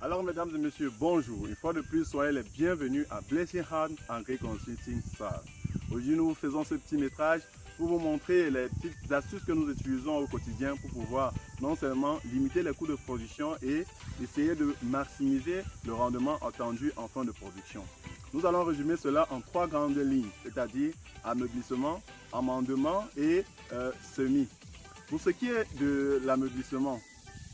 Alors mesdames et messieurs, bonjour. Une fois de plus, soyez les bienvenus à Blessing Heart Engrais Consulting Star. Aujourd'hui, nous faisons ce petit métrage pour vous montrer les petites astuces que nous utilisons au quotidien pour pouvoir non seulement limiter les coûts de production et essayer de maximiser le rendement attendu en fin de production. Nous allons résumer cela en 3 grandes lignes, c'est-à-dire ameublissement, amendement et semis. Pour ce qui est de l'ameublissement,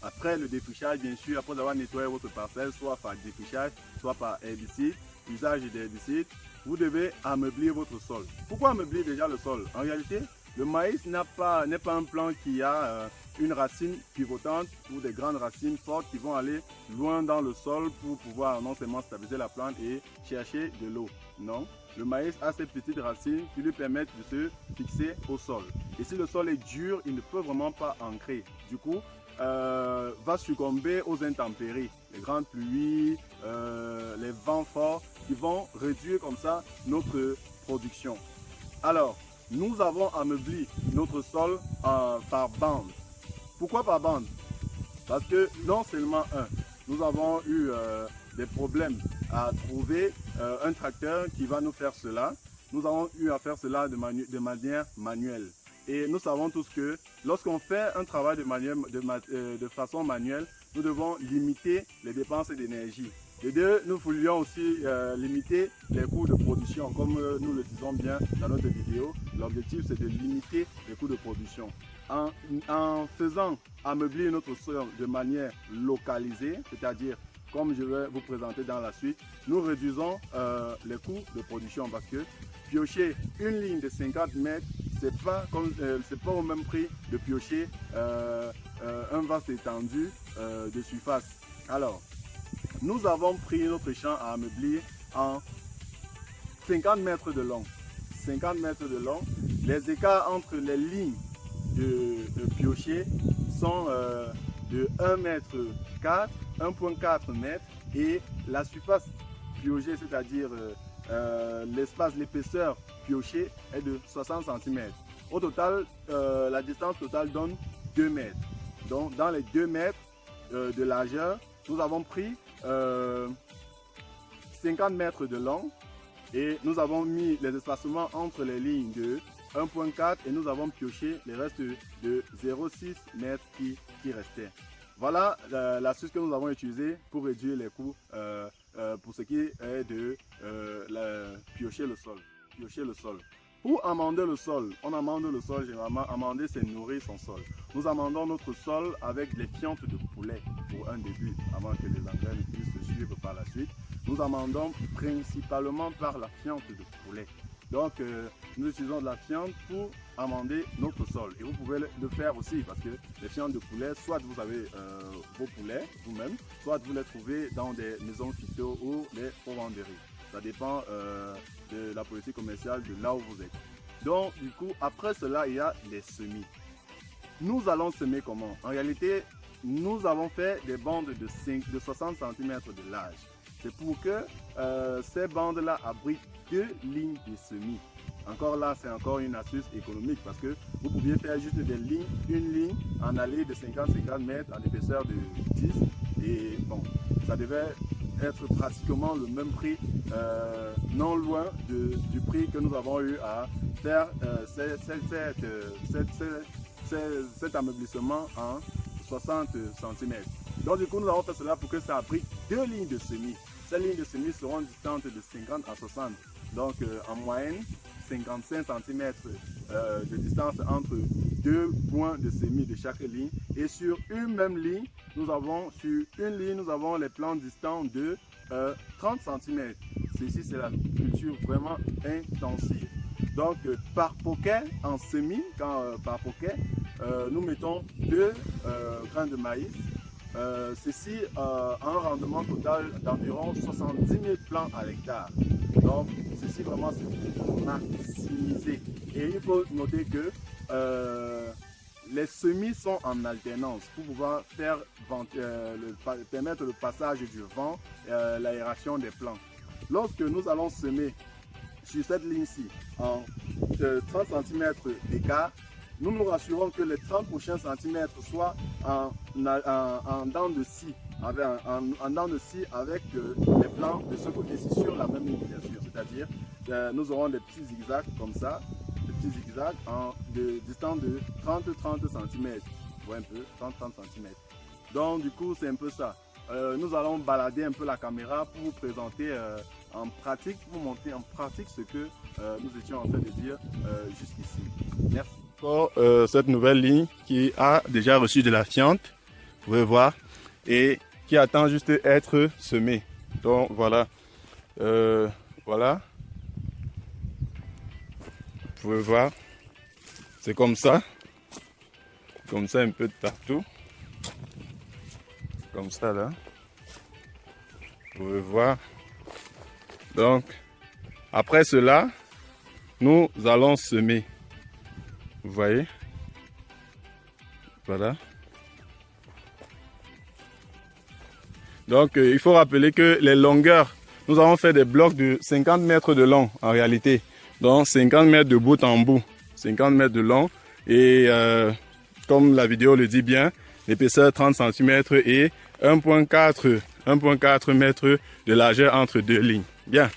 après le défrichage, bien sûr, après avoir nettoyé votre parcelle, soit par défrichage, soit par herbicide, usage d'herbicide, vous devez ameublir votre sol. Pourquoi ameublir déjà le sol? En réalité, le maïs n'est pas un plant qui a une racine pivotante ou des grandes racines fortes qui vont aller loin dans le sol pour pouvoir non seulement stabiliser la plante et chercher de l'eau. Non, le maïs a ces petites racines qui lui permettent de se fixer au sol. Et si le sol est dur, il ne peut vraiment pas ancrer. Du coup, va succomber aux intempéries, les grandes pluies, les vents forts qui vont réduire comme ça notre production. Alors, nous avons ameubli notre sol par bande. Pourquoi par bande? Parce que non seulement nous avons eu des problèmes à trouver un tracteur qui va nous faire cela. Nous avons eu à faire cela de manière manuelle. Et nous savons tous que lorsqu'on fait un travail de façon manuelle, nous devons limiter les dépenses d'énergie. De deux, nous voulions aussi limiter les coûts de production. Comme nous le disons bien dans notre vidéo, l'objectif c'est de limiter les coûts de production. En faisant ameublir notre sol de manière localisée, c'est-à-dire comme je vais vous présenter dans la suite, nous réduisons les coûts de production parce que piocher une ligne de 50 mètres, c'est pas au même prix de piocher un vaste étendu de surface. Alors, nous avons pris notre champ à ameublir en 50 mètres de long. 50 mètres de long. Les écarts entre les lignes de piocher sont de 1 mètre 4, 1,4 mètre et la surface piogée, c'est-à-dire l'espace, l'épaisseur piochée est de 60 cm. Au total, la distance totale donne 2 mètres. Donc, dans les 2 mètres de largeur, nous avons pris 50 mètres de long et nous avons mis les espacements entre les lignes de 1,4 et nous avons pioché les restes de 0,6 mètres qui restaient. Voilà l'astuce que nous avons utilisée pour réduire les coûts pour ce qui est de piocher le sol. Pour amender le sol, on amende le sol généralement. Amender, c'est nourrir son sol. Nous amendons notre sol avec des fientes de poulet pour un début, avant que les engrais ne puissent se suivre par la suite. Nous amendons principalement par la fiente de poulet. Donc, nous utilisons de la fiente pour amender notre sol. Et vous pouvez le faire aussi parce que les fientes de poulet, soit vous avez vos poulets vous-même, soit vous les trouvez dans des maisons phyto ou des provenderies. Ça dépend de la politique commerciale de là où vous êtes. Donc, du coup, après cela, il y a les semis. Nous allons semer comment? En réalité, nous avons fait des bandes de 60 cm de large. C'est pour que ces bandes-là abritent 2 lignes de semis. Encore là, c'est encore une astuce économique parce que vous pouviez faire juste des lignes, une ligne en allée de 50 mètres en épaisseur de 10 et bon, ça devait être pratiquement le même prix, non loin du prix que nous avons eu à faire cet ameublissement en 60 cm. Donc du coup, nous avons fait cela pour que ça abrite 2 lignes de semis. Ces lignes de semis seront distantes de 50 à 60. Donc en moyenne, 55 cm de distance entre 2 points de semis de chaque ligne. Et sur une même ligne, nous avons les plants distants de 30 cm. Ceci, c'est la culture vraiment intensive. Donc par poquet en semis, par poquet, nous mettons 2 grains de maïs. Ceci a un rendement total d'environ 70 000 plants à l'hectare. Donc, ceci vraiment c'est pour maximiser. Et il faut noter que les semis sont en alternance pour pouvoir permettre le passage du vent, l'aération des plants. Lorsque nous allons semer sur cette ligne-ci en 30 cm d'écart, nous nous rassurons que les 30 prochains centimètres soient en dents de scie en dents de scie avec les plans de ce côté-ci sur la même ligne, bien sûr. C'est-à-dire, nous aurons des petits zigzags comme ça, des petits zigzags de distance de 30-30 cm. Vous voyez un peu, 30-30 cm. Donc, du coup, c'est un peu ça. Nous allons balader un peu la caméra pour vous présenter en pratique, pour montrer en pratique ce que nous étions en train de dire jusqu'ici. Merci. Encore cette nouvelle ligne qui a déjà reçu de la fiente, vous pouvez voir, et qui attend juste d'être semée. Donc voilà, voilà, vous pouvez voir, c'est comme ça un peu de partout. Comme ça là, vous pouvez voir. Donc après cela, nous allons semer, vous voyez, voilà. Donc il faut rappeler que les longueurs, nous avons fait des blocs de 50 mètres de long en réalité, donc 50 mètres de bout en bout, 50 mètres de long, et comme la vidéo le dit bien, l'épaisseur 30 cm et 1,4 mètres de largeur entre deux lignes. Bien.